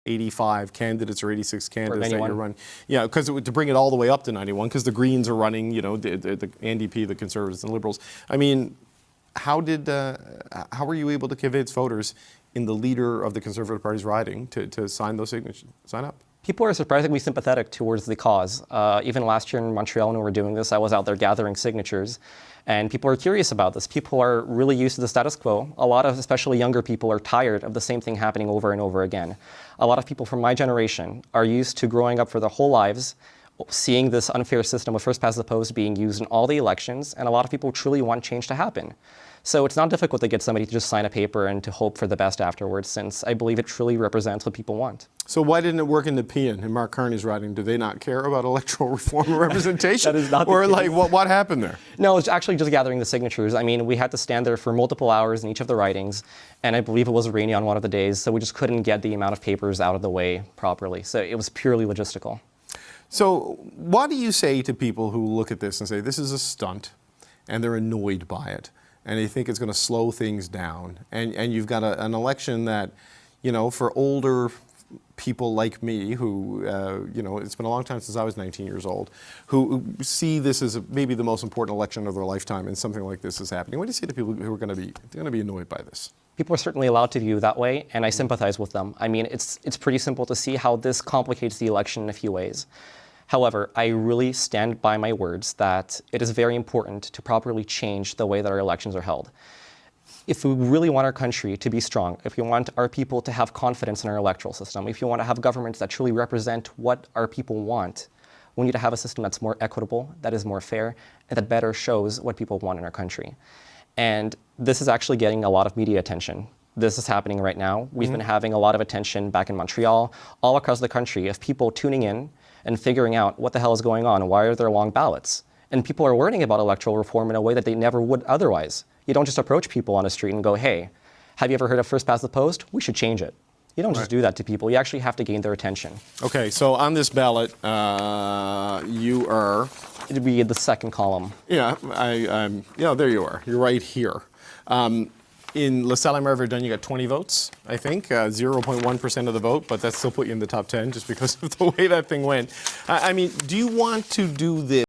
85 candidates or 86 candidates that you're running. Yeah, because to bring it all the way up to 91, because the Greens are running, you know, the NDP, the Conservatives and Liberals. I mean, how were you able to convince voters in the leader of the Conservative Party's riding to sign those signatures, sign up? People are surprisingly sympathetic towards the cause. Even last year in Montreal when we were doing this, I was out there gathering signatures. And people are curious about this. People are really used to the status quo. A lot of, especially younger people, are tired of the same thing happening over and over again. A lot of people from my generation are used to growing up for their whole lives, seeing this unfair system of first past the post being used in all the elections, and a lot of people truly want change to happen. So it's not difficult to get somebody to just sign a paper and to hope for the best afterwards, since I believe it truly represents what people want. So why didn't it work in Nepean, in Mark Carney's riding? Do they not care about electoral reform and representation? That is not or the like, what happened there? No, it's actually just gathering the signatures. I mean, we had to stand there for multiple hours in each of the ridings, and I believe it was rainy on one of the days, so we just couldn't get the amount of papers out of the way properly. So it was purely logistical. So what do you say to people who look at this and say, this is a stunt, and they're annoyed by it, and they think it's going to slow things down, and you've got an election that, you know, for older people like me who, you know, it's been a long time since I was 19 years old, who see this as maybe the most important election of their lifetime, and something like this is happening. What do you say to people who are going to be annoyed by this? People are certainly allowed to view that way, and I sympathize with them. I mean, it's pretty simple to see how this complicates the election in a few ways. However, I really stand by my words that it is very important to properly change the way that our elections are held. If we really want our country to be strong, if we want our people to have confidence in our electoral system, if you want to have governments that truly represent what our people want, we need to have a system that's more equitable, that is more fair, and that better shows what people want in our country. And this is actually getting a lot of media attention. This is happening right now. We've been having a lot of attention back in Montreal, all across the country, of people tuning in and figuring out what the hell is going on and why are there long ballots. And people are learning about electoral reform in a way that they never would otherwise. You don't just approach people on the street and go, hey, have you ever heard of first past the post? We should change it. You don't just do that to people. You actually have to gain their attention. Okay, so on this ballot, you are... It'd be the second column. Yeah, yeah, there you are. You're right here. In LaSalle-Émard-Verdun, you got 20 votes, I think, 0.1% of the vote, but that still put you in the top 10 just because of the way that thing went. I mean, do you want to do this?